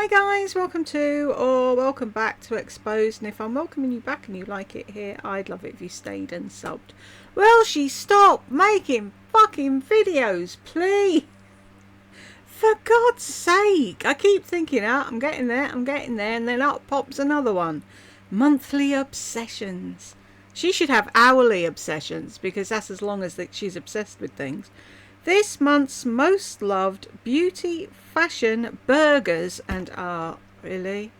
Hi guys, welcome back to Exposed, and if I'm welcoming you back and you like it here, I'd love it if you stayed and subbed. Will she stop making fucking videos, please? For God's sake, I keep thinking, I'm getting there, and then up pops another one. Monthly obsessions. She should have hourly obsessions, because that's as long as she's obsessed with things. This month's most loved: beauty, fashion, burgers and art. Really?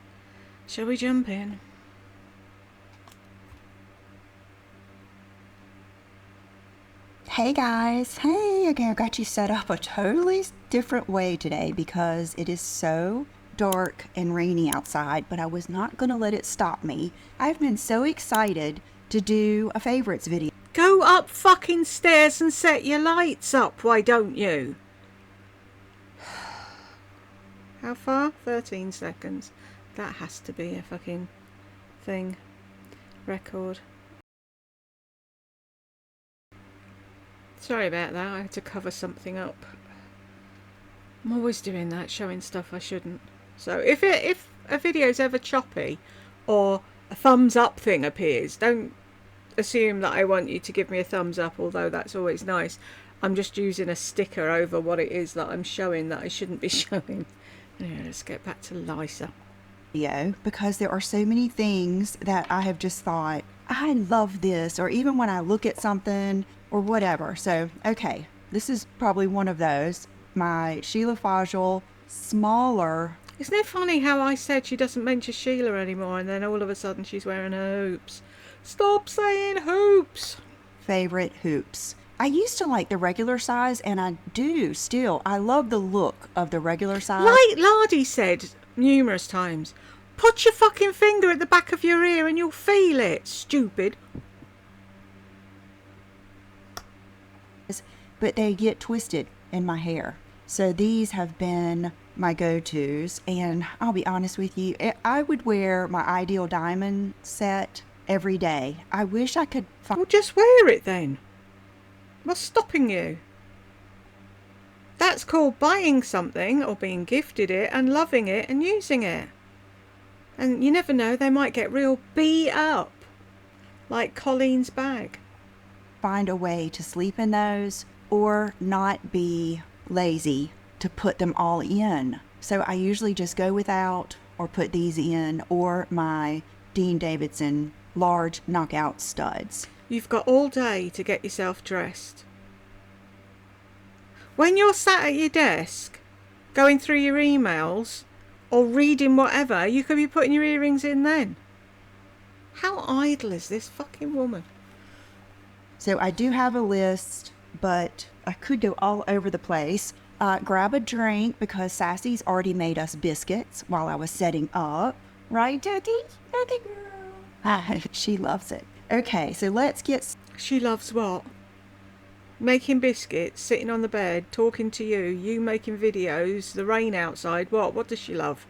Shall we jump in? Hey guys, hey, okay, I got you set up a totally different way today because it is so dark and rainy outside, but I was not going to let it stop me. I've been so excited to do a favorites video. Go up fucking stairs and set your lights up, why don't you? How far? 13 seconds. That has to be a fucking thing. Record. Sorry about that, I had to cover something up. I'm always doing that, showing stuff I shouldn't. So if a video's ever choppy or a thumbs up thing appears, don't assume that I want you to give me a thumbs up, although that's always nice. I'm just using a sticker over what it is that I'm showing that I shouldn't be showing. Anyway, let's get back to Lisa. Because there are so many things that I have just thought, I love this, or even when I look at something or whatever. So, okay, this is probably one of those. My Sheila Fajl smaller. Isn't it funny how I said she doesn't mention Sheila anymore, and then all of a sudden she's wearing her hoops? Stop saying hoops! Favorite hoops. I used to like the regular size, and I do still. I love the look of the regular size. Like Lardy said numerous times, put your fucking finger at the back of your ear and you'll feel it, stupid. But they get twisted in my hair. So these have been my go-tos, and I'll be honest with you, I would wear my Ideal Diamond set every day. I wish I could find... Well, just wear it then. What's stopping you? That's called buying something or being gifted it and loving it and using it. And you never know, they might get real beat up, like Colleen's bag. Find a way to sleep in those or not be lazy to put them all in. So I usually just go without or put these in, or my Dean Davidson large knockout studs. You've got all day to get yourself dressed. When you're sat at your desk, going through your emails or reading whatever, you could be putting your earrings in then. How idle is this fucking woman? So I do have a list, but I could go all over the place. Grab a drink because Sassy's already made us biscuits while I was setting up. Right, Daddy? Daddy girl. She loves it. Okay, so let's get... She loves what? Making biscuits, sitting on the bed, talking to you making videos, the rain outside. What does she love?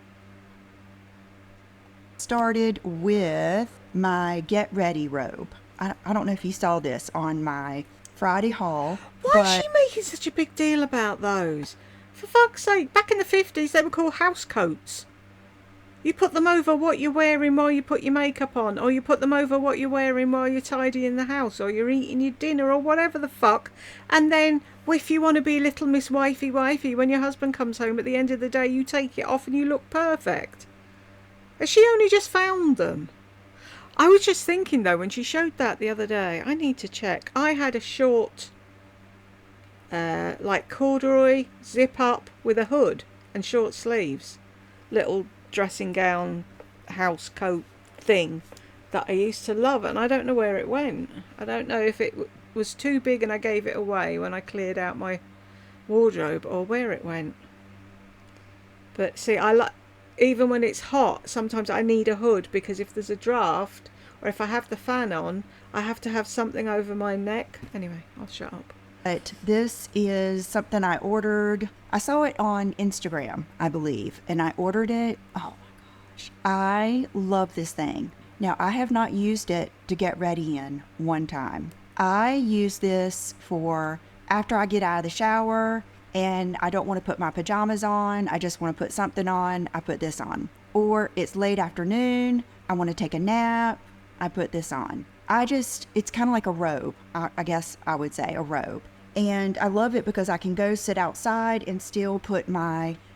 Started with my get ready robe. I don't know if you saw this on my Friday haul. Why is she making such a big deal about those? For fuck's sake, back in the 50s they were called house coats. You put them over what you're wearing while you put your makeup on, or you put them over what you're wearing while you're tidying the house, or you're eating your dinner, or whatever the fuck. And then, if you want to be little Miss Wifey, when your husband comes home at the end of the day, you take it off and you look perfect. Has she only just found them? I was just thinking though, when she showed that the other day, I need to check. I had a short, like corduroy zip up with a hood and short sleeves, little dressing gown house coat thing that I used to love, and I don't know where it went. I don't know if it was too big and I gave it away when I cleared out my wardrobe, or where it went. But see, I like, even when it's hot, sometimes I need a hood, because if there's a draft or if I have the fan on, I have to have something over my neck. Anyway, I'll shut up. But this is something I ordered. I saw it on Instagram, I believe, and I ordered it. Oh my gosh. I love this thing. Now, I have not used it to get ready in one time. I use this for after I get out of the shower and I don't want to put my pajamas on, I just want to put something on, I put this on. Or it's late afternoon, I want to take a nap, I put this on. It's kind of like a robe. I guess I would say a robe. And I love it because I can go sit outside and still put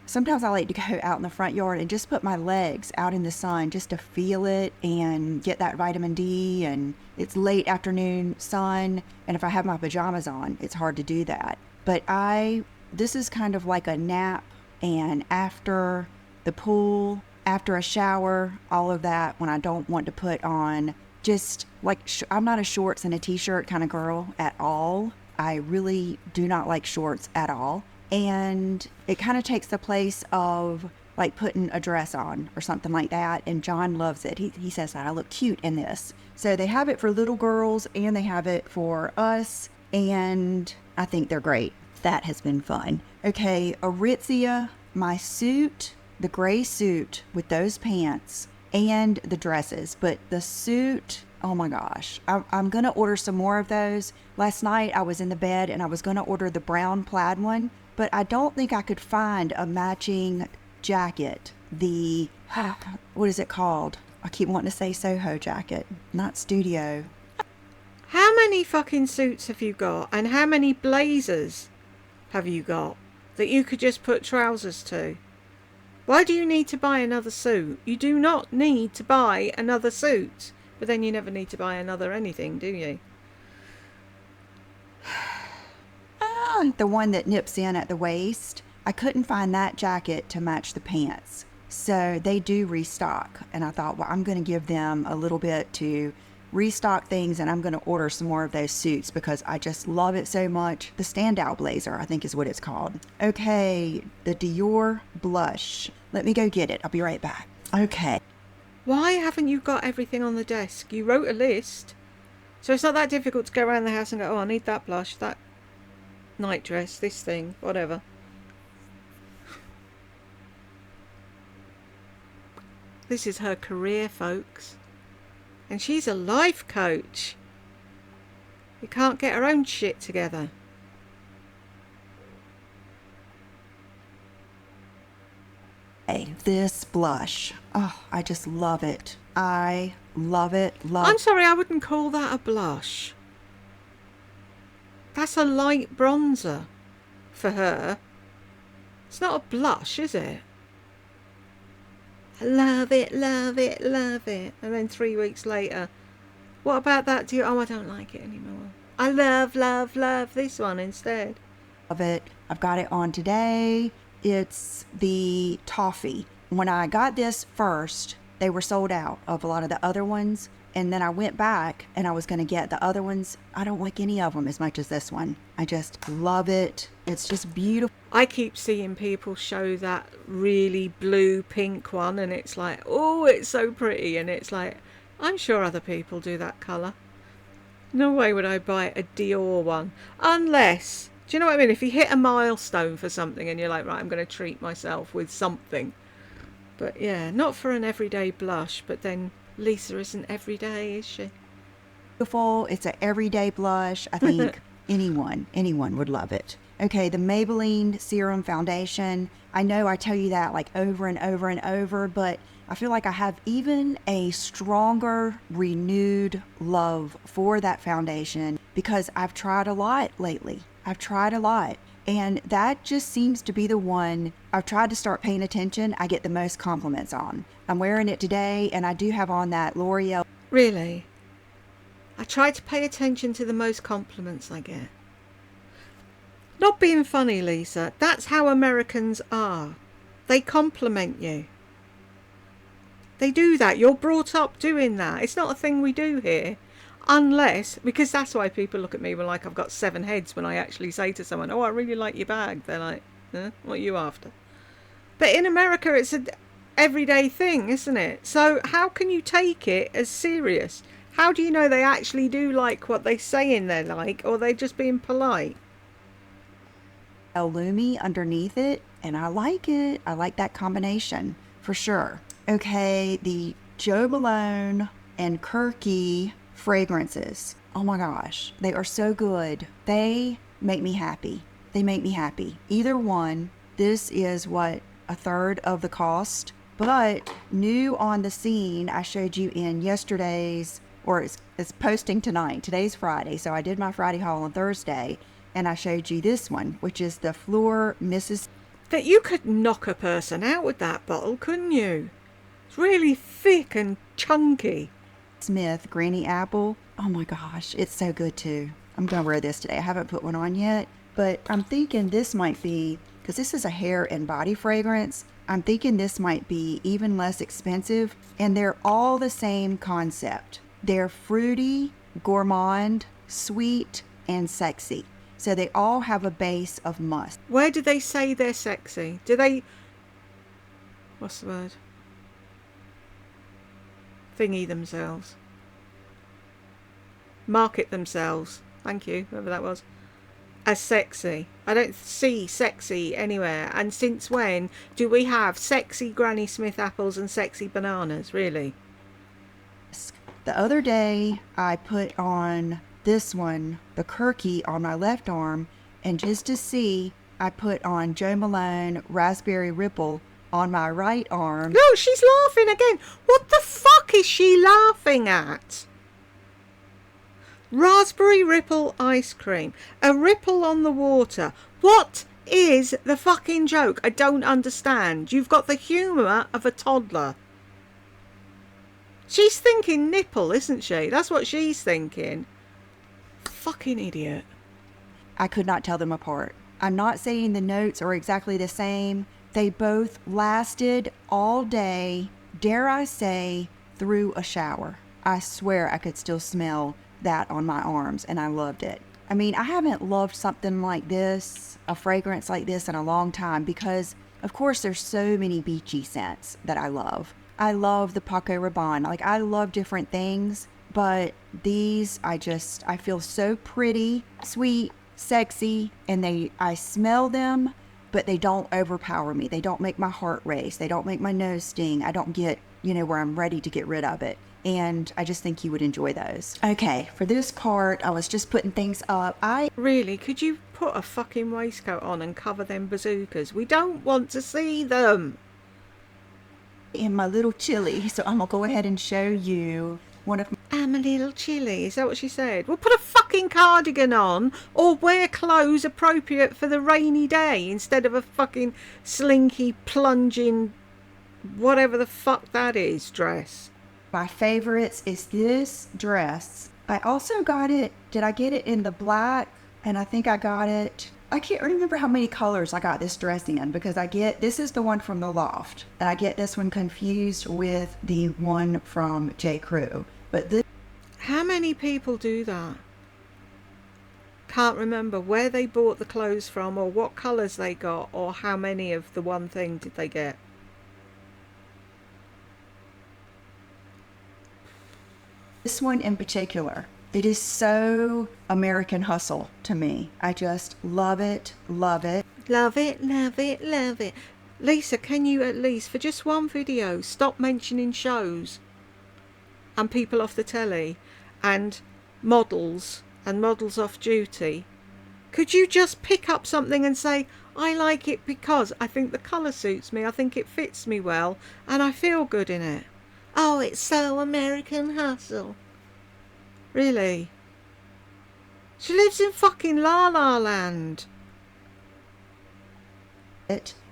sometimes I like to go out in the front yard and just put my legs out in the sun just to feel it and get that vitamin D. And it's late afternoon sun. And if I have my pajamas on, it's hard to do that. But this is kind of like a nap, and after the pool, after a shower, all of that, when I don't want to put on just like, I'm not a shorts and a t-shirt kind of girl at all. I really do not like shorts at all. And it kind of takes the place of like putting a dress on or something like that. And John loves it. He says that I look cute in this. So they have it for little girls and they have it for us. And I think they're great. That has been fun. Okay, Aritzia, my suit, the gray suit with those pants and the dresses, but the suit, oh my gosh, I'm gonna order some more of those. Last night I was in the bed and I was gonna order the brown plaid one, but I don't think I could find a matching jacket. What is it called? I keep wanting to say Soho jacket, not studio. How many fucking suits have you got? And how many blazers have you got that you could just put trousers to? Why do you need to buy another suit? You do not need to buy another suit. But then you never need to buy another anything, do you? The one that nips in at the waist. I couldn't find that jacket to match the pants. So they do restock. And I thought, well, I'm going to give them a little bit to restock things, and I'm going to order some more of those suits because I just love it so much. The standout blazer, I think is what it's called. Okay, the Dior blush. Let me go get it. I'll be right back. Okay. Why haven't you got everything on the desk? You wrote a list. So it's not that difficult to go around the house and go, oh, I need that blush, that night dress, this thing, whatever. This is her career, folks. And she's a life coach. You can't get her own shit together. Hey, this blush. Oh, I just love it. I love it. I'm sorry, I wouldn't call that a blush. That's a light bronzer for her. It's not a blush, is it? I love it, love it, love it. And then 3 weeks later, what about that? Oh, I don't like it anymore. I love, love, love this one instead. Love it. I've got it on today. It's the toffee. When I got this first, they were sold out of a lot of the other ones. And then I went back and I was going to get the other ones. I don't like any of them as much as this one. I just love it. It's just beautiful. I keep seeing people show that really blue pink one and it's like, oh, it's so pretty. And it's like, I'm sure other people do that colour. No way would I buy a Dior one. Unless, do you know what I mean? If you hit a milestone for something and you're like, right, I'm going to treat myself with something. But yeah, not for an everyday blush. But then Lisa isn't everyday, is she? Beautiful. It's an everyday blush. I think anyone would love it. Okay, the Maybelline Serum Foundation. I know I tell you that like over and over and over, but I feel like I have even a stronger, renewed love for that foundation because I've tried a lot lately. And that just seems to be the one I've tried to start paying attention. I get the most compliments on. I'm wearing it today and I do have on that L'Oreal. Really? I try to pay attention to the most compliments I get. Not being funny, Lisa. That's how Americans are. They compliment you. They do that. You're brought up doing that. It's not a thing we do here. Unless, because that's why people look at me when like I've got 7 heads when I actually say to someone, oh, I really like your bag. They're like, what are you after? But in America, it's an everyday thing, isn't it? So how can you take it as serious? How do you know they actually do like what they say in there like, or they're just being polite? Lumi underneath it, and I like it. I like that combination for sure. Okay, the Jo Malone and Kirky fragrances. Oh my gosh, they are so good. They make me happy. They make me happy. Either one. This is what, a third of the cost. But new on the scene, I showed you in yesterday's, or it's posting tonight. Today's Friday, so I did my Friday haul on Thursday, and I showed you this one, which is the Fleur Mrs. That you could knock a person out with that bottle, couldn't you? It's really thick and chunky. Smith Granny Apple. Oh my gosh, it's so good too. I'm gonna wear this today. I haven't put one on yet, but I'm thinking this might be, because this is a hair and body fragrance, I'm thinking this might be even less expensive, and they're all the same concept. They're fruity, gourmand, sweet, and sexy. So they all have a base of musk. Where do they say they're sexy? Do they... What's the word? Thingy themselves. Market themselves. Thank you, whoever that was. As sexy. I don't see sexy anywhere. And since when do we have sexy Granny Smith apples and sexy bananas, really? The other day, I put on this one, the Kirky, on my left arm, and just to see, I put on Jo Malone Raspberry Ripple on my right arm. No, she's laughing again. What the fuck is she laughing at? Raspberry Ripple ice cream. A ripple on the water. What is the fucking joke? I don't understand. You've got the humour of a toddler. She's thinking nipple, isn't she? That's what she's thinking. Fucking idiot. I could not tell them apart. I'm not saying the notes are exactly the same. They both lasted all day, dare I say, through a shower. I swear I could still smell that on my arms, and I loved it. I mean, I haven't loved something like this, a fragrance like this, in a long time, because of course there's so many beachy scents that I love. I love the Paco Rabanne. Like, I love different things, but these, I feel so pretty, sweet, sexy, and I smell them, but they don't overpower me. They don't make my heart race. They don't make my nose sting. I don't get, where I'm ready to get rid of it. And I just think you would enjoy those. Okay, for this part, I was just putting things up. Really, could you put a fucking waistcoat on and cover them bazookas? We don't want to see them. In my little chili, so I'm gonna go ahead and show you one of my... I'm a little chilly. Is that what she said? Well, put a fucking cardigan on or wear clothes appropriate for the rainy day instead of a fucking slinky, plunging, whatever the fuck that is, dress. My favorites is this dress. I also got it, did I get it in the black? And I think I got it, I can't remember how many colors I got this dress in, because this is the one from the Loft. And I get this one confused with the one from J. Crew. But this... How many people do that? Can't remember where they bought the clothes from or what colours they got or how many of the one thing did they get. This one in particular, it is so American Hustle to me. I just love it, love it. Love it, love it, love it. Lisa, can you at least, for just one video, stop mentioning shows and people off the telly and models off duty? Could you just pick up something and say, I like it because I think the colour suits me, I think it fits me well, and I feel good in it. Oh, it's so American Hustle. Really? She lives in fucking La La Land.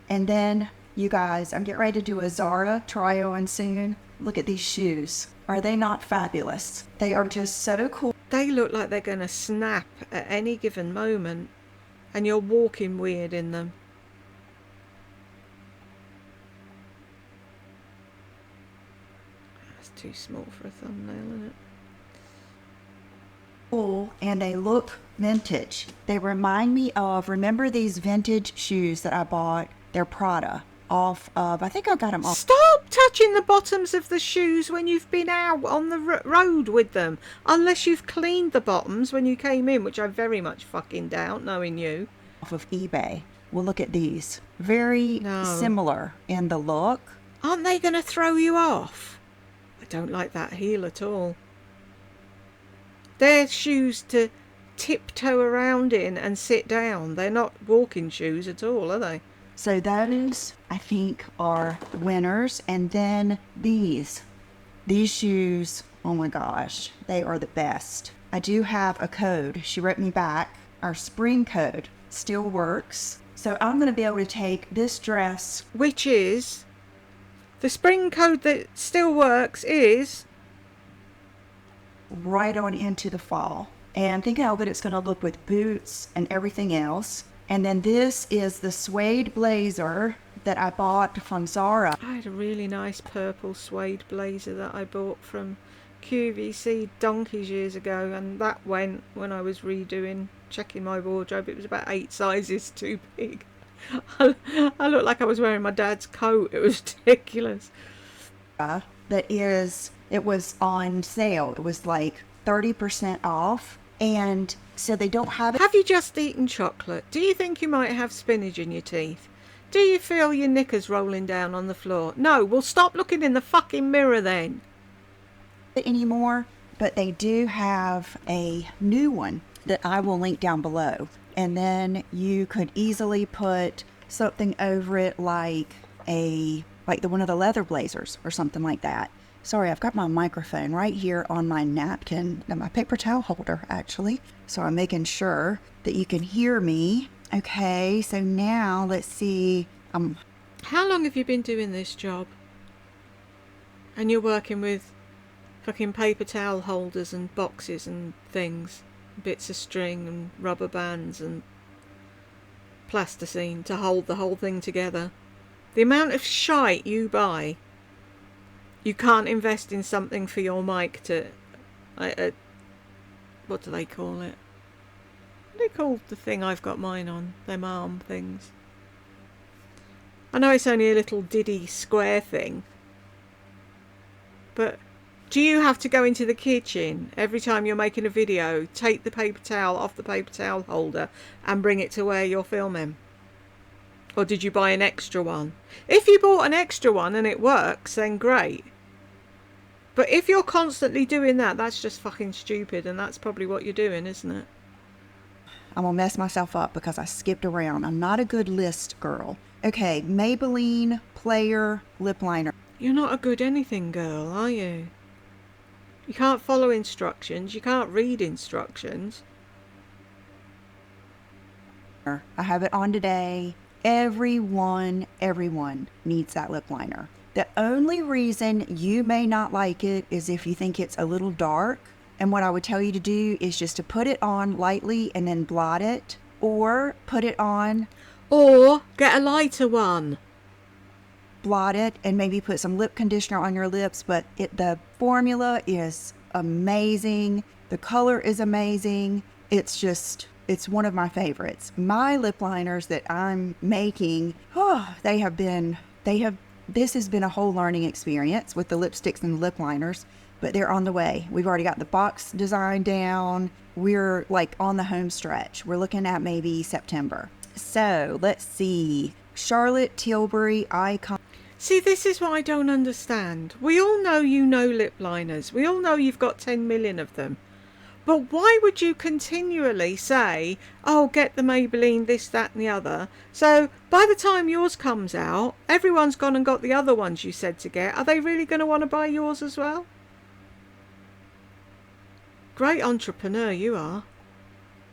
And then, you guys, I'm getting ready to do a Zara try-on soon. Look at these shoes. Are they not fabulous? They are just so cool. They look like they're going to snap at any given moment. And you're walking weird in them. Too small for a thumbnail, isn't it? Cool, and they look vintage. They remind me of, remember these vintage shoes that I bought? They're Prada, off of, I think I got them off. Stop touching the bottoms of the shoes when you've been out on the road with them. Unless you've cleaned the bottoms when you came in, which I very much fucking doubt, knowing you. Off of eBay. Well, look at these. Very similar in the look. Aren't they going to throw you off? I don't like that heel at all. They're shoes to tiptoe around in and sit down. They're not walking shoes at all, are they? So those, I think, are winners. And then these shoes, oh my gosh, they are the best. I do have a code. She wrote me back. Our spring code still works. So I'm going to be able to take this dress. Which is, the spring code that still works is Right on into the fall. And think how good it's going to look with boots and everything else. And then this is the suede blazer that I bought from Zara. I had a really nice purple suede blazer that I bought from QVC donkeys years ago, and that went when I was checking my wardrobe. It was about 8 sizes too big. I looked like I was wearing my dad's coat. It was ridiculous. It was on sale. It was like 30% off. And so they don't have it. Have you just eaten chocolate? Do you think you might have spinach in your teeth? Do you feel your knickers rolling down on the floor? No, well, stop looking in the fucking mirror then. Anymore, but they do have a new one that I will link down below. And then you could easily put something over it like one of the leather blazers or something like that. Sorry, I've got my microphone right here on my napkin, my paper towel holder, actually. So I'm making sure that you can hear me. Okay, so now let's see. How long have you been doing this job? And you're working with fucking paper towel holders and boxes and things, bits of string and rubber bands and plasticine to hold the whole thing together. The amount of shite you buy. You can't invest in something for your mic to... what do they call it? What do they call the thing I've got mine on? Them arm things. I know it's only a little diddy square thing. But do you have to go into the kitchen every time you're making a video, take the paper towel off the paper towel holder and bring it to where you're filming? Or did you buy an extra one? If you bought an extra one and it works, then great. But if you're constantly doing that, that's just fucking stupid, and that's probably what you're doing, isn't it? I'm gonna mess myself up because I skipped around. I'm not a good list girl. Okay, Maybelline Player Lip Liner. You're not a good anything girl, are you? You can't follow instructions. You can't read instructions. I have it on today. Everyone needs that lip liner. The only reason you may not like it is if you think it's a little dark. And what I would tell you to do is just to put it on lightly and then blot it. Or put it on. Or get a lighter one. Blot it and maybe put some lip conditioner on your lips. But the formula is amazing. The color is amazing. It's one of my favorites. My lip liners that I'm making, this has been a whole learning experience with the lipsticks and the lip liners, but they're on the way. We've already got the box design down. We're like on the home stretch. We're looking at maybe September. So let's see. Charlotte Tilbury Icon. See, this is what I don't understand. We all know you know lip liners. We all know you've got 10 million of them. But why would you continually say, oh, get the Maybelline, this, that and the other? So by the time yours comes out, everyone's gone and got the other ones you said to get. Are they really going to want to buy yours as well? Great entrepreneur you are.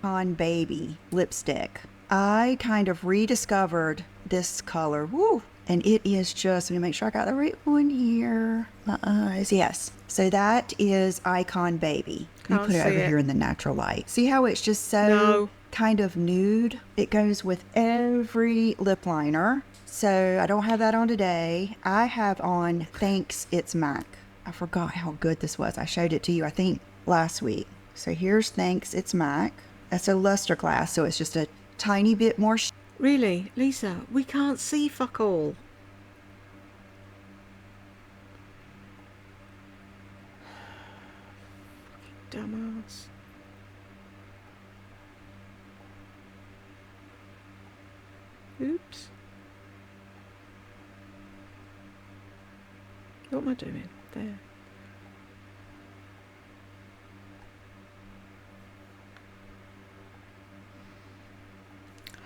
On Baby lipstick. I kind of rediscovered this color. Woo! And it is just, let me make sure I got the right one here. My eyes. Yes. So that is Icon Baby. Let me put it over here in the natural light. See how it's just so kind of nude? It goes with every lip liner. So I don't have that on today. I have on Thanks It's MAC. I forgot how good this was. I showed it to you, I think, last week. So here's Thanks It's MAC. That's a luster glass, so it's just a tiny bit more. Really, Lisa, we can't see fuck all. Dumbass. Oops. What am I doing? There.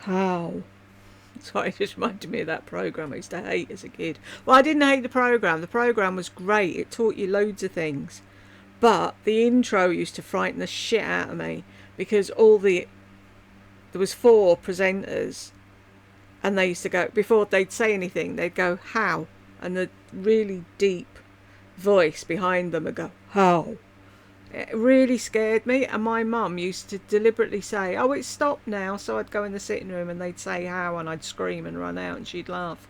How? Sorry, it just reminded me of that programme I used to hate as a kid. Well, I didn't hate the programme. The programme was great. It taught you loads of things. But the intro used to frighten the shit out of me because there was 4 presenters, and they used to go, before they'd say anything, they'd go, how? And the really deep voice behind them would go, how? It really scared me, and my mum used to deliberately say, oh, it's stopped now, so I'd go in the sitting room and they'd say how, and I'd scream and run out and she'd laugh.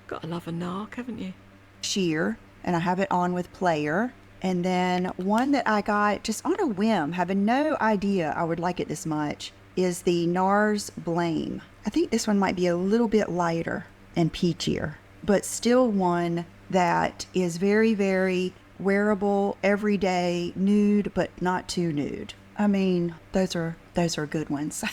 Gotta love a narc, haven't you? Sheer, and I have it on with player. And then one that I got just on a whim, having no idea I would like it this much, is the NARS Blame. I think this one might be a little bit lighter and peachier, but still one that is very, very wearable, everyday, nude, but not too nude. I mean, those are good ones.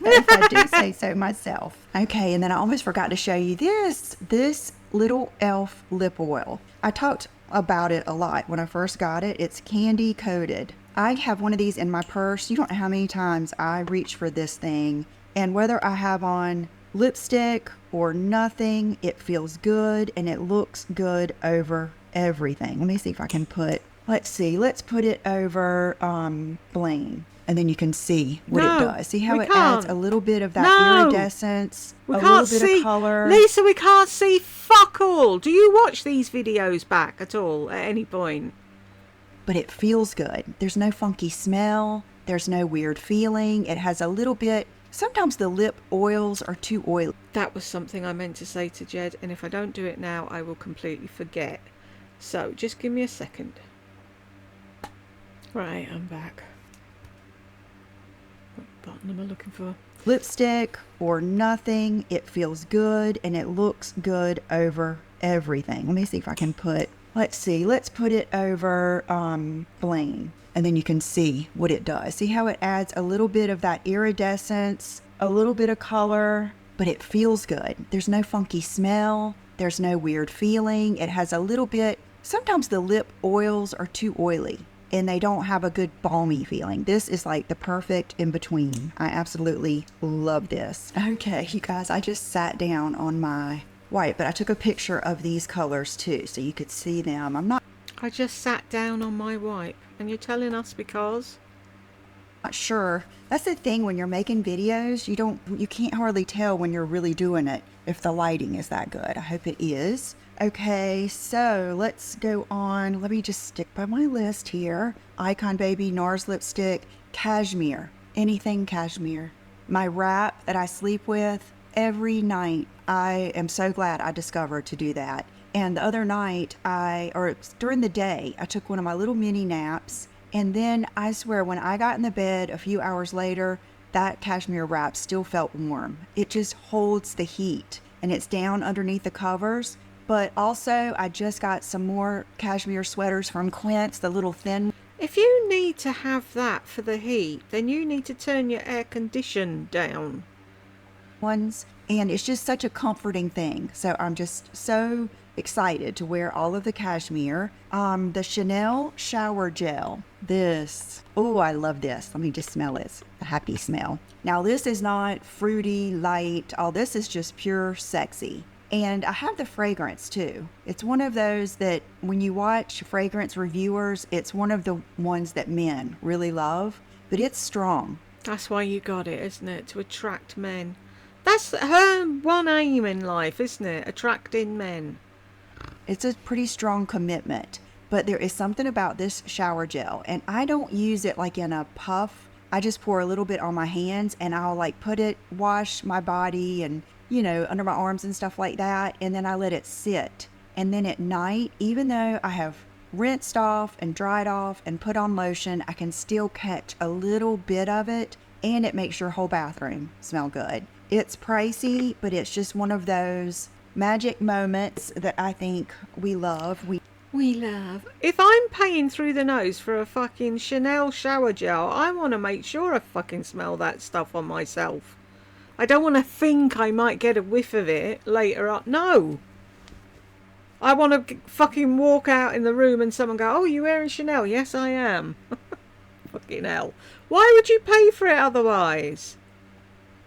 If I do say so myself. Okay, and then I almost forgot to show you this little elf lip oil. I talked about it a lot when I first got it. It's candy coated. I have one of these in my purse. You don't know how many times I reach for this thing, and whether I have on lipstick or nothing, it feels good and it looks good over everything. Let me see if I can let's put it over Blaine, and then you can see what it does. See how it adds a little bit of that iridescence, a little bit of color. Lisa, we can't see fuck all. Do you watch these videos back at all at any point? But it feels good. There's no funky smell. There's no weird feeling. It has a little bit. Sometimes the lip oils are too oily. That was something I meant to say to Jed, and if I don't do it now, I will completely forget. So just give me a second. Right, I'm back. What button am I looking for? Lipstick or nothing, it feels good and it looks good over everything. Let me see if I can let's put it over Blaine, and then you can see what it does. See how it adds a little bit of that iridescence, a little bit of color, but it feels good. There's no funky smell. There's no weird feeling. It has a little bit. Sometimes the lip oils are too oily and they don't have a good balmy feeling. This is like the perfect in between. I absolutely love this. Okay, you guys, I just sat down on my white, but I took a picture of these colors too, so you could see them. I just sat down on my wipe, and you're telling us because? Not sure. That's the thing when you're making videos, you can't hardly tell when you're really doing it if the lighting is that good. I hope it is. Okay, so let's go on. Let me just stick by my list here. Icon Baby, NARS lipstick, cashmere, anything cashmere. My wrap that I sleep with every night. I am so glad I discovered to do that. And the other night, during the day, I took one of my little mini naps. And then I swear, when I got in the bed a few hours later, that cashmere wrap still felt warm. It just holds the heat, and it's down underneath the covers. But also, I just got some more cashmere sweaters from Quince, the little thin. If you need to have that for the heat, then you need to turn your air condition down. Ones, and it's just such a comforting thing. So I'm just so excited to wear all of the cashmere. The Chanel shower gel. I love this. Let me just smell it. It's a happy smell. Now this is not fruity, light. All this is just pure sexy. And I have the fragrance too. It's one of those that when you watch fragrance reviewers, it's one of the ones that men really love, but it's strong. That's why you got it, isn't it? To attract men. That's her one aim in life, isn't it? Attracting men. It's a pretty strong commitment, but there is something about this shower gel, and I don't use it like in a puff. I just pour a little bit on my hands, and I'll wash my body and, under my arms and stuff like that, and then I let it sit. And then at night, even though I have rinsed off and dried off and put on lotion, I can still catch a little bit of it, and it makes your whole bathroom smell good. It's pricey, but it's just one of those magic moments that I think we love. We love. If I'm paying through the nose for a fucking Chanel shower gel, I want to make sure I fucking smell that stuff on myself. I don't want to think I might get a whiff of it later on. No. I want to fucking walk out in the room and someone go, oh, you wearing Chanel? Yes, I am. Fucking hell. Why would you pay for it otherwise?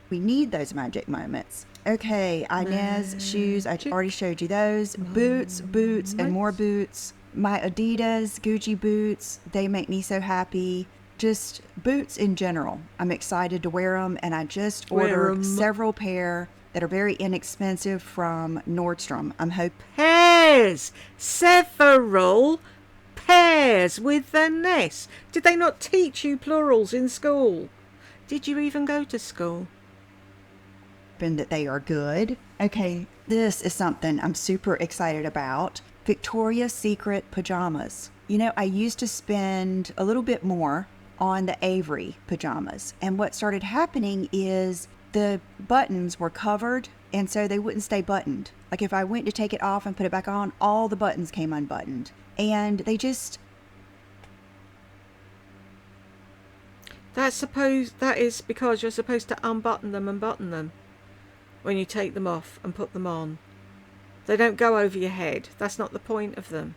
We need those magic moments. Okay, Inez shoes. I already showed you those. Boots, and more boots. My Adidas, Gucci boots. They make me so happy. Just boots in general. I'm excited to wear them, and I just ordered several pair that are very inexpensive from Nordstrom. I'm hoping. Pairs! Several pairs with an S. Did they not teach you plurals in school? Did you even go to school? That they are good. Okay, this is something I'm super excited about. Victoria's Secret pajamas. You know, I used to spend a little bit more on the Avery pajamas, and what started happening is the buttons were covered, and so they wouldn't stay buttoned. Like if I went to take it off and put it back on, all the buttons came unbuttoned, and they just... That is because you're supposed to unbutton them and button them when you take them off and put them on. They don't go over your head. That's not the point of them.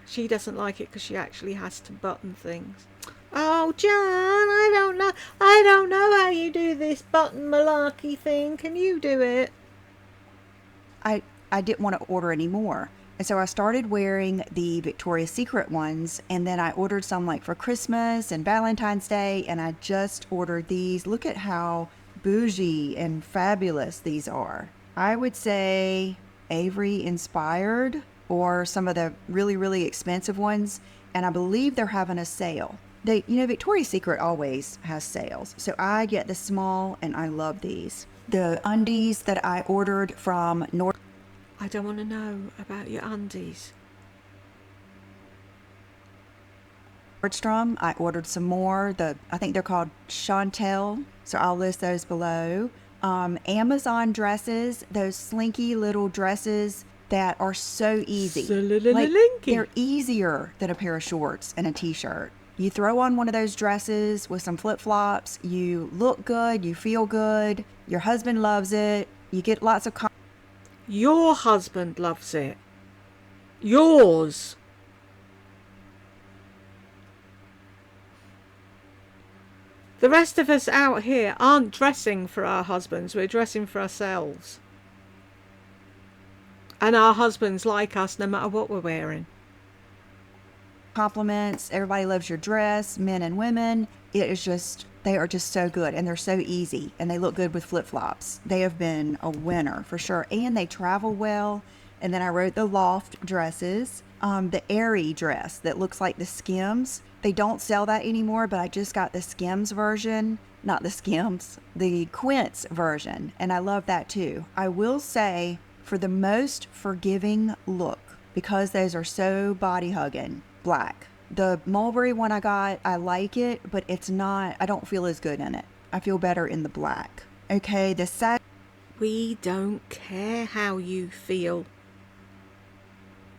She doesn't like it because she actually has to button things. Oh, John, I don't know how you do this button malarkey thing. Can you do it? I didn't want to order any more. And so I started wearing the Victoria's Secret ones, and then I ordered some like for Christmas and Valentine's Day, and I just ordered these. Look at how bougie and fabulous these are. I would say Avery inspired, or some of the really, really expensive ones, and I believe they're having a sale. Victoria's Secret always has sales, so I get the small, and I love these. The undies that I ordered from I don't want to know about your undies. Nordstrom, I ordered some more. I think they're called Chantel, so I'll list those below. Amazon dresses, those slinky little dresses that are so easy. They're easier than a pair of shorts and a t-shirt. You throw on one of those dresses with some flip-flops, you look good, you feel good, your husband loves it, you get lots of... Your husband loves it. Yours. The rest of us out here aren't dressing for our husbands, we're dressing for ourselves. And our husbands like us no matter what we're wearing. Compliments, everybody loves your dress, men and women. They are just so good, and they're so easy, and they look good with flip-flops. They have been a winner for sure, and they travel well. And then I wrote the loft dresses, the airy dress that looks like the Skims. They don't sell that anymore, but I just got the Skims version, not the Skims, the Quince version, and I love that too. I will say, for the most forgiving look, because those are so body-hugging, black. The mulberry one I got, I like it, but I don't feel as good in it. I feel better in the black. Okay, We don't care how you feel.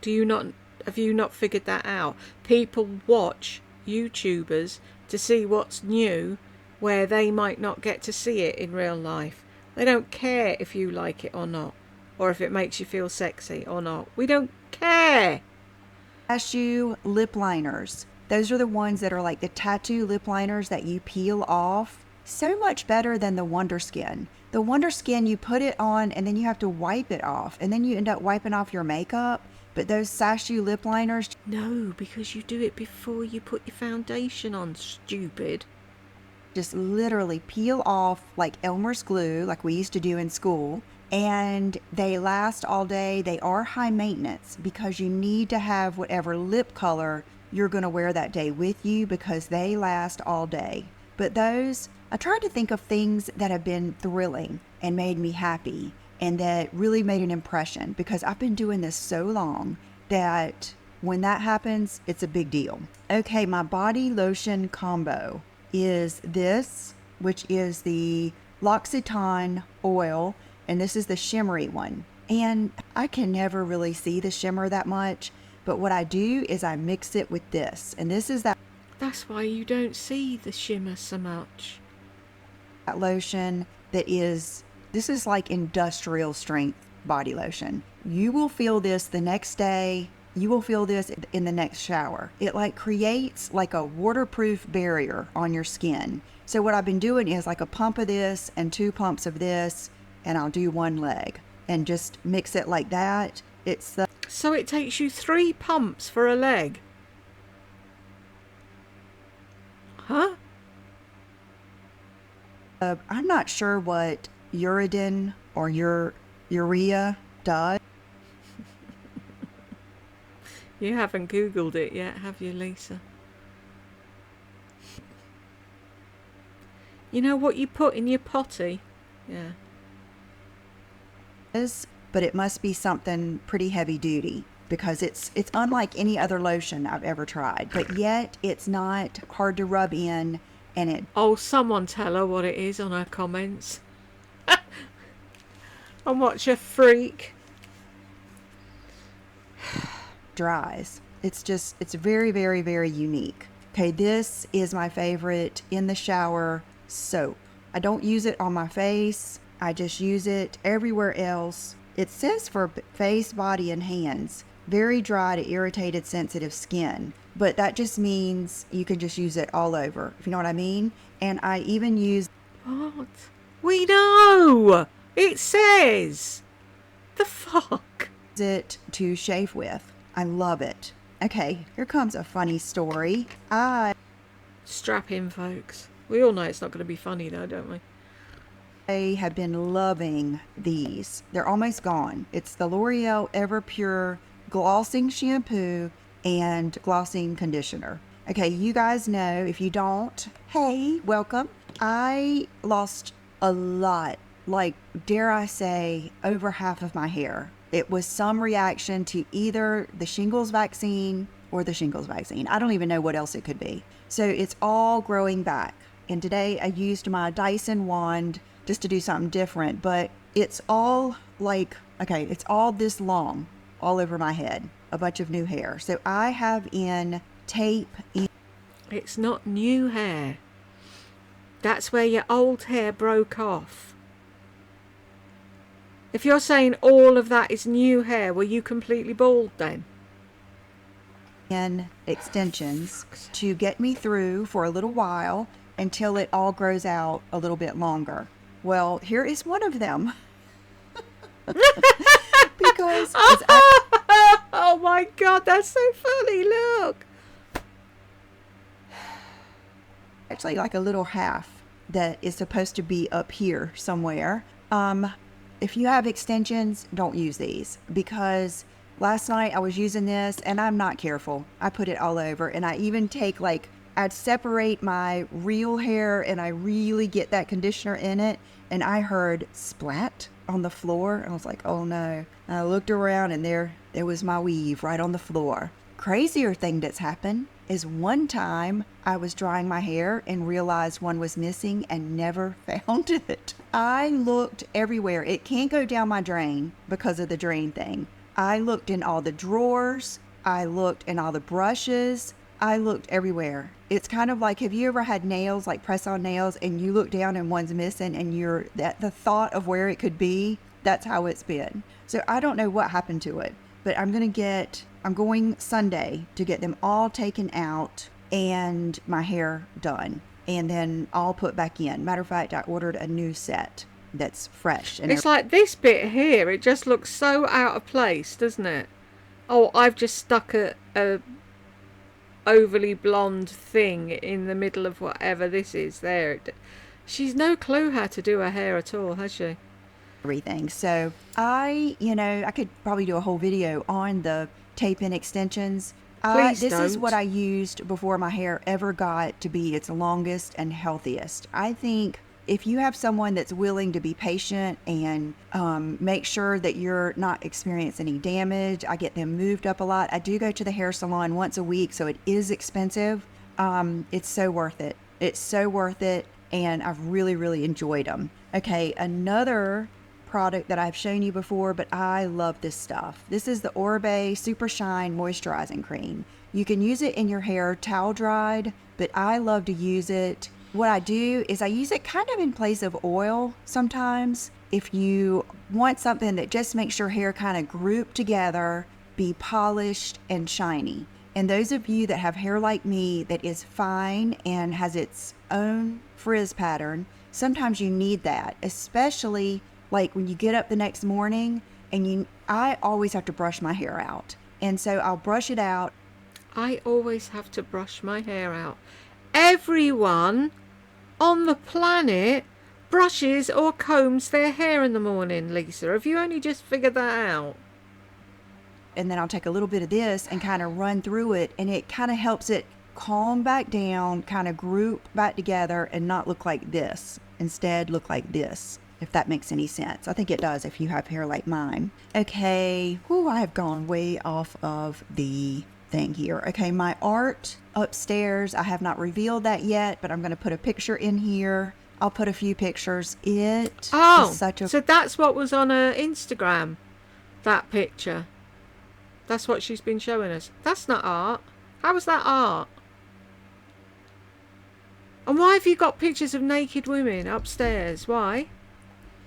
Have you not figured that out? People watch YouTubers to see what's new where they might not get to see it in real life. They don't care if you like it or not, or if it makes you feel sexy or not. We don't care. Cashew lip liners. Those are the ones that are like the tattoo lip liners that you peel off. So much better than the Wonder Skin. The Wonder Skin, you put it on and then you have to wipe it off, and then you end up wiping off your makeup. But those Cashew lip liners... No, because you do it before you put your foundation on, stupid. Just literally peel off like Elmer's glue, like we used to do in school. And they last all day. They are high maintenance because you need to have whatever lip color you're going to wear that day with you, because they last all day. But those, I tried to think of things that have been thrilling and made me happy and that really made an impression, because I've been doing this so long that when that happens, it's a big deal. Okay, my body lotion combo is this, which is the L'Occitane oil, and this is the shimmery one. And I can never really see the shimmer that much, but what I do is I mix it with this, and this is that... That's why you don't see the shimmer so much. That lotion this is like industrial strength body lotion. You will feel this the next day You will feel this in the next shower. It like creates like a waterproof barrier on your skin. So what I've been doing is like a pump of this and 2 pumps of this, and I'll do one leg and just mix it like that. It's the So it takes you 3 pumps for a leg? Huh? I'm not sure what Uridin or urea does. You haven't Googled it yet, have you, Lisa? You know what you put in your potty? Yeah. But it must be something pretty heavy duty because it's unlike any other lotion I've ever tried. But yet it's not hard to rub in, and it Oh, someone tell her what it is on her comments. I'm watch a freak. dries. It's very, very, very unique. Okay, this is my favorite in the shower soap. I don't use it on my face. I just use it everywhere else. It says for face, body, and hands. Very dry to irritated, sensitive skin. But that just means you can just use it all over, if you know what I mean. And I even use What? We know! It says! The fuck? it to shave with. I love it. Okay, here comes a funny story. Strap in, folks. We all know it's not going to be funny, though, don't we? I have been loving these. They're almost gone. It's the L'Oreal Everpure Glossing Shampoo and Glossing Conditioner. Okay, you guys know. If you don't, hey, welcome. I lost a lot, like, dare I say, over half of my hair. It was some reaction to either the shingles vaccine or the shingles vaccine. I don't even know what else it could be. So it's all growing back. And today I used my Dyson wand just to do something different, but it's all like, okay, it's all this long all over my head, a bunch of new hair. So I have in tape. It's not new hair. That's where your old hair broke off. If you're saying all of that is new hair, were you completely bald then? In extensions to get me through for a little while until it all grows out a little bit longer. Well, here is one of them. Because it's oh my god, that's so funny, look. actually like a little half that is supposed to be up here somewhere. If you have extensions, don't use these, because last night I was using this and I'm not careful. I put it all over, and I even take like, I'd separate my real hair and I really get that conditioner in it, and I heard splat on the floor and I was like, oh no. And I looked around and there was my weave right on the floor. Crazier thing that's happened is one time I was drying my hair and realized one was missing and never found it. I looked everywhere. It can't go down my drain because of the drain thing. I looked in all the drawers. I looked in all the brushes. I looked everywhere. It's kind of like, have you ever had nails, like press-on nails, and you look down and one's missing and the thought of where it could be, that's how it's been. So I don't know what happened to it, but I'm going Sunday to get them all taken out and my hair done, and then all put back in. Matter of fact, I ordered a new set that's fresh. And It's like this bit here, it just looks so out of place, doesn't it? Oh, I've just stuck a overly blonde thing in the middle of whatever this is there. She's no clue how to do her hair at all, has she? everything. So I could probably do a whole video on the tape-in extensions. Please This is don't. what I used before my hair ever got to be its longest and healthiest. I think if you have someone that's willing to be patient and make sure that you're not experiencing any damage, I get them moved up a lot. I do go to the hair salon once a week, so it is expensive. It's so worth it. It's so worth it, and I've really, really enjoyed them. Okay, another product that I've shown you before, but I love this stuff. This is the Oribe Super Shine Moisturizing Cream. You can use it in your hair towel dried, but I love to use it. What I do is I use it kind of in place of oil sometimes if you want something that just makes your hair kind of group together, be polished and shiny. And those of you that have hair like me that is fine and has its own frizz pattern, sometimes you need that, especially like when you get up the next morning and I always have to brush my hair out. And so I'll brush it out. I always have to brush my hair out. Everyone on the planet brushes or combs their hair in the morning, Lisa. Have you only just figured that out? And then I'll take a little bit of this and kind of run through it, and it kind of helps it calm back down, kind of group back together, and not look like this. Instead, look like this, if that makes any sense. I think it does if you have hair like mine. Okay, I have gone way off of the thing here. Okay, my art upstairs, I have not revealed that yet, but I'm going to put a picture in here. I'll put a few pictures. It is such a... So that's what was on her Instagram, that picture. That's what she's been showing us. That's not art. How is that art? And why have you got pictures of naked women upstairs? Why?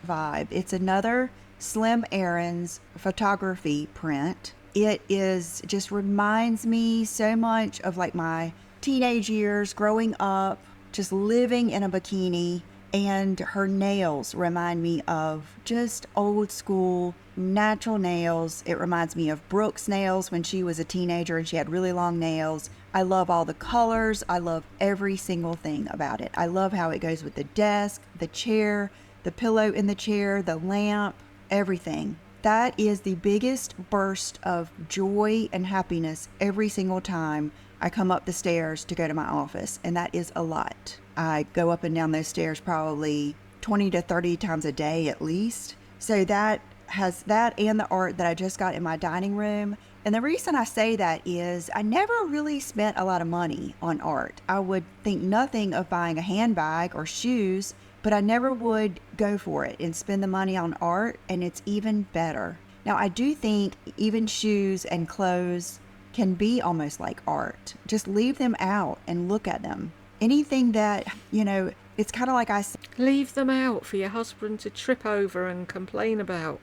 Vibe. It's another Slim Aaron's photography print. It just reminds me so much of like my teenage years, growing up, just living in a bikini. And her nails remind me of just old school natural nails. It reminds me of Brooke's nails when she was a teenager and she had really long nails. I love all the colors. I love every single thing about it. I love how it goes with the desk, the chair, the pillow in the chair, the lamp, everything. That is the biggest burst of joy and happiness every single time I come up the stairs to go to my office, and that is a lot. I go up and down those stairs probably 20 to 30 times a day at least. So that has that and the art that I just got in my dining room. And the reason I say that is I never really spent a lot of money on art. I would think nothing of buying a handbag or shoes, but I never would go for it and spend the money on art, and it's even better. Now, I do think even shoes and clothes can be almost like art. Just leave them out and look at them. Anything that, it's kind of like I leave them out for your husband to trip over and complain about.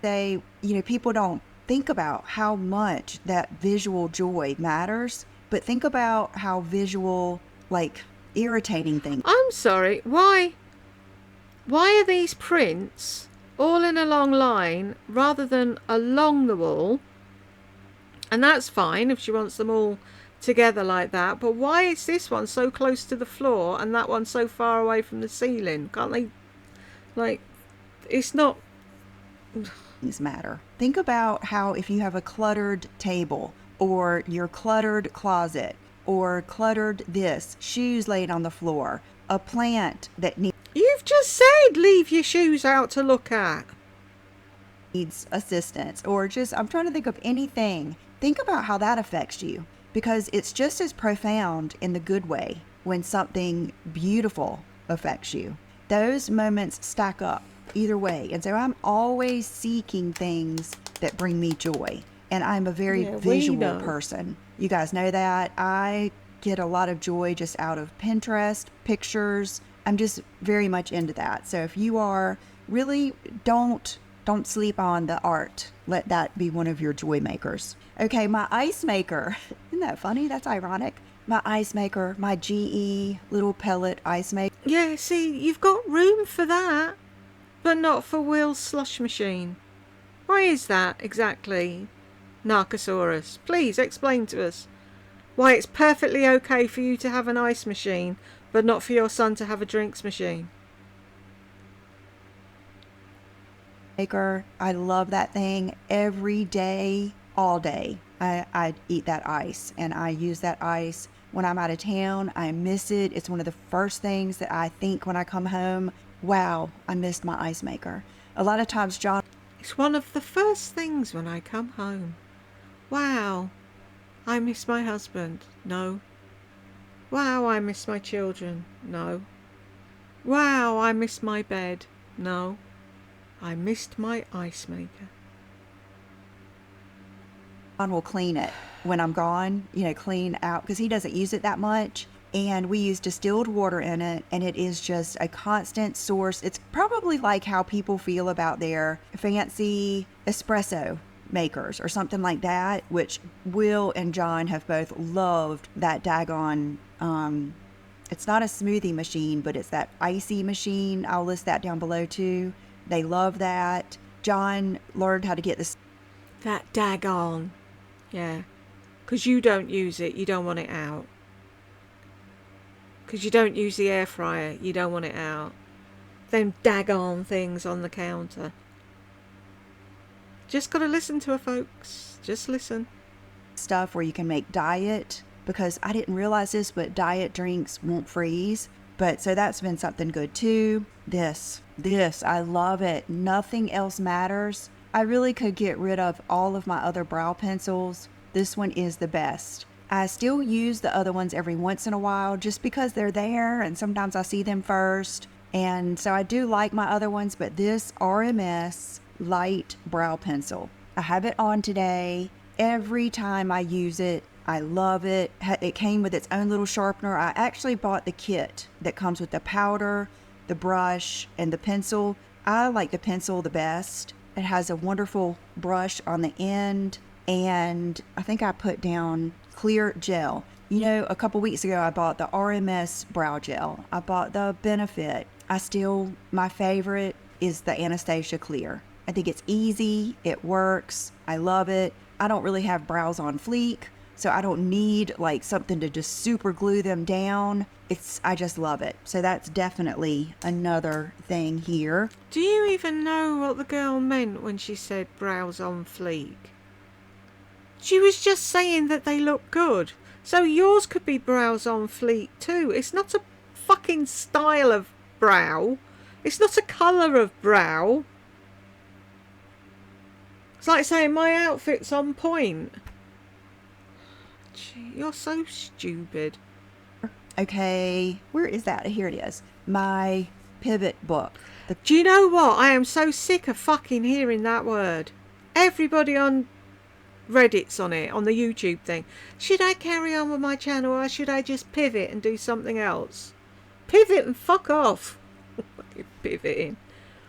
Say, people don't think about how much that visual joy matters, but think about how visual, irritating things. I'm sorry, why are these prints all in a long line rather than along the wall? And that's fine if she wants them all together like that, but why is this one so close to the floor and that one so far away from the ceiling? Can't they, it's not... Things matter. Think about how if you have a cluttered table or your cluttered closet or cluttered this, shoes laid on the floor, a plant that You've just said leave your shoes out to look at. Needs assistance, or just, I'm trying to think of anything. Think about how that affects you, because it's just as profound in the good way when something beautiful affects you. Those moments stack up either way. And so I'm always seeking things that bring me joy. And I'm a very visual person. You guys know that. I get a lot of joy just out of Pinterest, pictures. I'm just very much into that. So if you are, really don't sleep on the art. Let that be one of your joy makers. Okay, my ice maker. Isn't that funny? That's ironic. My ice maker, my GE little pellet ice maker. Yeah, see, you've got room for that, but not for Will's slush machine. Why is that exactly, Narcosaurus? Please explain to us why it's perfectly okay for you to have an ice machine, but not for your son to have a drinks machine. Maker, I love that thing every day, all day. I eat that ice, and I use that ice when I'm out of town. I miss it. It's one of the first things that I think when I come home. Wow, I missed my ice maker. A lot of times, John... It's one of the first things when I come home. Wow, I miss my husband. No. Wow, I miss my children. No. Wow, I miss my bed. No. I missed my ice maker. John will clean it when I'm gone, clean out, because he doesn't use it that much. And we use distilled water in it, and it is just a constant source. It's probably like how people feel about their fancy espresso makers or something like that, which Will and John have both loved that daggone, it's not a smoothie machine, but it's that icy machine. I'll list that down below too. They love that. John learned how to get this. That daggone. Yeah. Because you don't use it, you don't want it out. Because you don't use the air fryer, you don't want it out. Them daggone things on the counter. Just got to listen to her, folks. Just listen. Stuff where you can make diet, because I didn't realize this, but diet drinks won't freeze. But so that's been something good too. This, I love it. Nothing else matters. I really could get rid of all of my other brow pencils. This one is the best. I still use the other ones every once in a while just because they're there and sometimes I see them first. And so I do like my other ones, but this RMS light brow pencil, I have it on today. Every time I use it, I love it. It came with its own little sharpener. I actually bought the kit that comes with the powder, the brush, and the pencil. I like the pencil the best. It has a wonderful brush on the end, and I think I put down clear gel. You know, a couple weeks ago I bought the RMS brow gel. I bought the Benefit. My favorite is the Anastasia Clear. I think it's easy, it works, I love it. I don't really have brows on fleek, so I don't need like something to just super glue them down. I just love it. So that's definitely another thing here. Do you even know what the girl meant when she said brows on fleek? She was just saying that they look good. So yours could be brows on fleek too. It's not a fucking style of brow. It's not a colour of brow. It's like saying my outfit's on point. Gee, you're so stupid. Okay, where is that? Here it is. My pivot book. Do you know what? I am so sick of fucking hearing that word. Everybody on Reddit's on it, on the YouTube thing. Should I carry on with my channel or should I just pivot and do something else? Pivot and fuck off. Pivoting.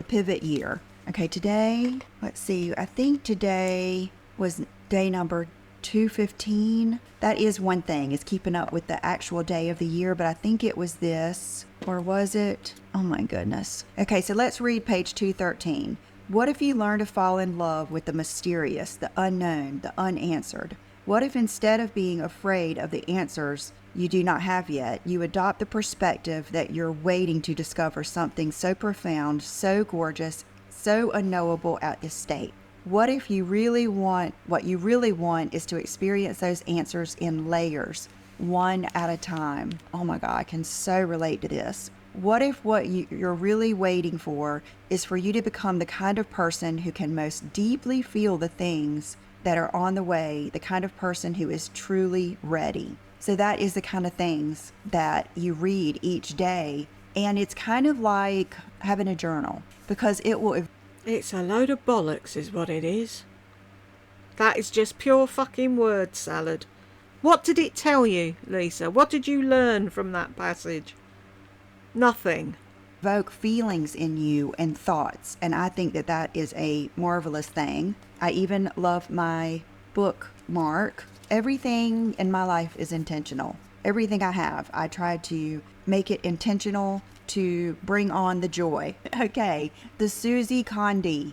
Pivot year. Okay, today, let's see, I think today was day number 215. That is one thing, is keeping up with the actual day of the year, but I think it was this, or was it? Oh my goodness. Okay, so let's read page 213. What if you learn to fall in love with the mysterious, the unknown, the unanswered? What if instead of being afraid of the answers you do not have yet, you adopt the perspective that you're waiting to discover something so profound, so gorgeous, so unknowable at this state? What if what you really want is to experience those answers in layers, one at a time? Oh my God, I can so relate to this. What if what you're really waiting for is for you to become the kind of person who can most deeply feel the things that are on the way, the kind of person who is truly ready? So that is the kind of things that you read each day. And it's kind of like having a journal, because it will... It's a load of bollocks is what it is. That is just pure fucking word salad. What did it tell you, Lisa? What did you learn from that passage? Nothing. Evoke feelings in you and thoughts, and I think that that is a marvelous thing. I even love my bookmark. Everything in my life is intentional. Everything I have, I try to make it intentional to bring on the joy. Okay, the Susie Condi,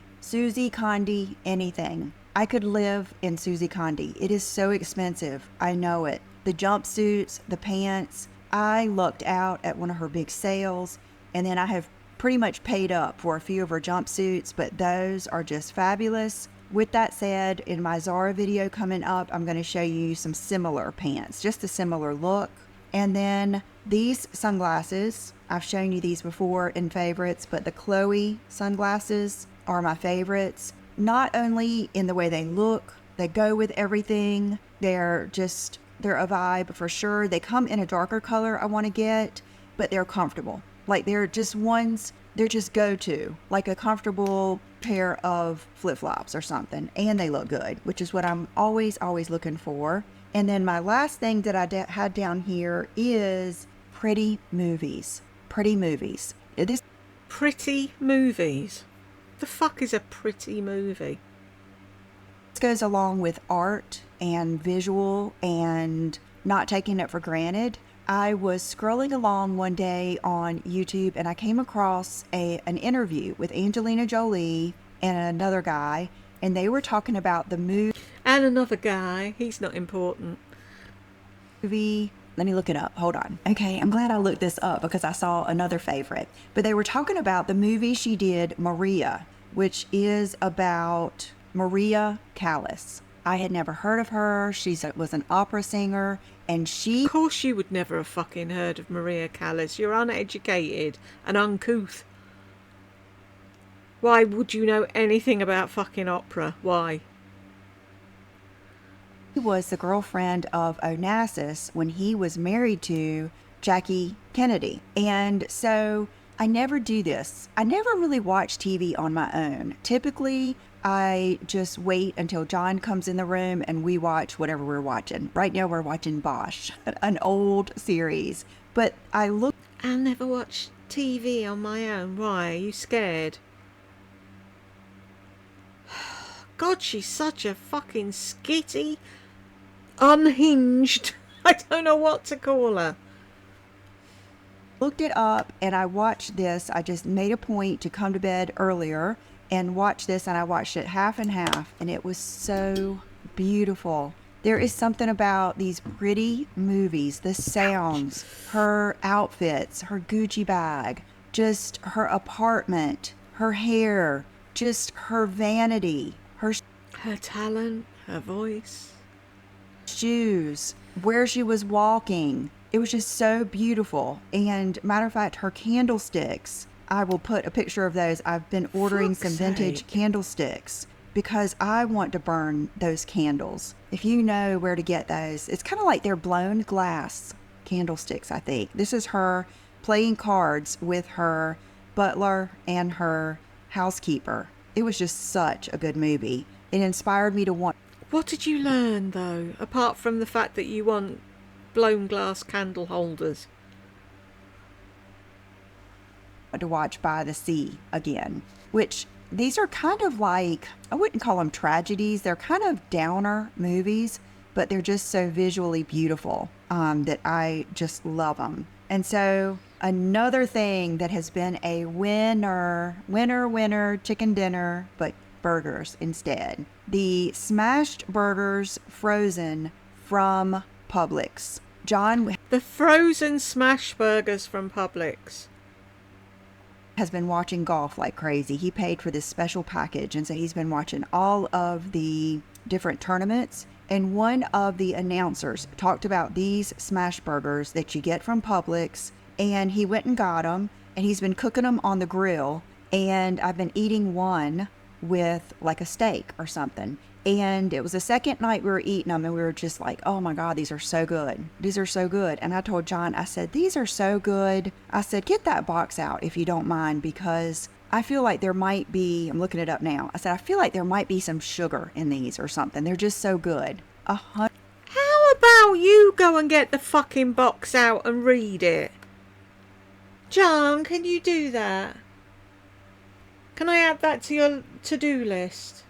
anything. I could live in Susie Condi. It is so expensive, I know it. The jumpsuits, the pants. I lucked out at one of her big sales, and then I have pretty much paid up for a few of her jumpsuits, but those are just fabulous. With that said, in my Zara video coming up, I'm going to show you some similar pants, just a similar look. And then these sunglasses, I've shown you these before in favorites, but the Chloe sunglasses are my favorites. Not only in the way they look, they go with everything. They're a vibe for sure. They come in a darker color I want to get, but they're comfortable. Like they're just go-to, like a comfortable pair of flip-flops or something, and they look good, which is what I'm always looking for. And then my last thing that I had down here is pretty movies. It is pretty movies. The fuck is a pretty movie? It's goes along with art and visual and not taking it for granted. I was scrolling along one day on YouTube and I came across an interview with Angelina Jolie and another guy, and they were talking about the And another guy. He's not important. movie. Let me look it up. Hold on. Okay, I'm glad I looked this up because I saw another favorite. But they were talking about the movie she did, Maria, which is about Maria Callas. I had never heard of her. She was an opera singer, and Of course you would never have fucking heard of Maria Callas. You're uneducated and uncouth. Why would you know anything about fucking opera? Why? was the girlfriend of Onassis when he was married to Jackie Kennedy. And so I never do this. I never really watch TV on my own. Typically, I just wait until John comes in the room and we watch whatever we're watching. Right now we're watching Bosch, an old series. But I'll never watch TV on my own. Why? Are you scared? God, she's such a fucking skitty, unhinged. I don't know what to call her. Looked it up and I watched this. I just made a point to come to bed earlier and watch this, and I watched it half and half, and it was so beautiful. There is something about these pretty movies, the sounds, her outfits, her Gucci bag, just her apartment, her hair, just her vanity, her talent, her voice, shoes, where she was walking. It was just so beautiful. And matter of fact, her candlesticks, I will put a picture of those. I've been ordering some vintage candlesticks because I want to burn those candles. If you know where to get those, it's kind of like they're blown glass candlesticks, I think. This is her playing cards with her butler and her housekeeper. It was just such a good movie. It inspired me to want. What did you learn, though, apart from the fact that you want blown glass candle holders? To watch By the Sea again, which these are kind of like, I wouldn't call them tragedies. They're kind of downer movies, but they're just so visually beautiful that I just love them. And so another thing that has been a winner chicken dinner, but burgers instead. The smashed burgers frozen from Publix. John, the frozen smash burgers from Publix, has been watching golf like crazy. He paid for this special package, and so he's been watching all of the different tournaments. And one of the announcers talked about these smash burgers that you get from Publix, and he went and got them, and he's been cooking them on the grill. And I've been eating one with like a steak or something. And it was the second night we were eating them, and we were just like, oh my God, these are so good. These are so good. And I told John, I said, these are so good. I said, get that box out if you don't mind, because I feel like there might be, I'm looking it up now. I said, I feel like there might be some sugar in these or something. They're just so good. How about you go and get the fucking box out and read it? John, can you do that? Can I add that to your to-do list?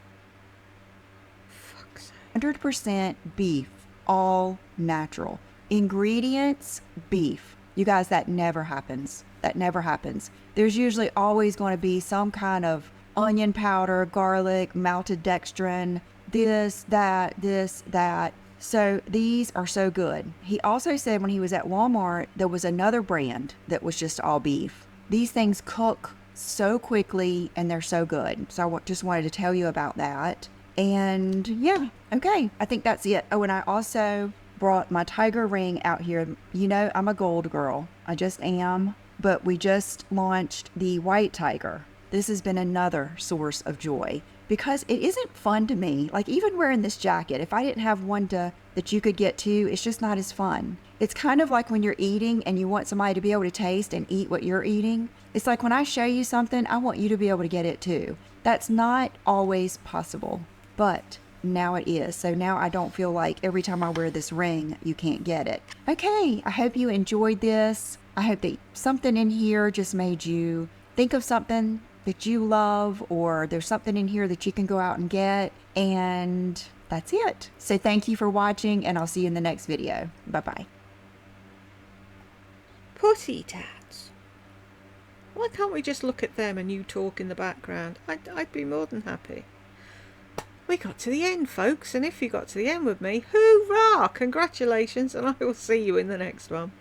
100% beef, all natural. Ingredients, beef. You guys, that never happens. That never happens. There's usually always going to be some kind of onion powder, garlic, maltodextrin, this, that. So these are so good. He also said when he was at Walmart, there was another brand that was just all beef. These things cook so quickly and they're so good. So I just wanted to tell you about that. And yeah, okay, I think that's it. Oh, and I also brought my tiger ring out here. You know, I'm a gold girl. I just am. But we just launched the white tiger. This has been another source of joy because it isn't fun to me. Like even wearing this jacket, if I didn't have one that you could get to, it's just not as fun. It's kind of like when you're eating and you want somebody to be able to taste and eat what you're eating. It's like when I show you something, I want you to be able to get it too. That's not always possible. But now it is. So now I don't feel like every time I wear this ring, you can't get it. Okay, I hope you enjoyed this. I hope that something in here just made you think of something that you love, or there's something in here that you can go out and get. And that's it. So thank you for watching, and I'll see you in the next video. Bye-bye. Pussy tats. Why can't we just look at them and you talk in the background? I'd be more than happy. We got to the end, folks, and if you got to the end with me, hoorah! Congratulations, and I will see you in the next one.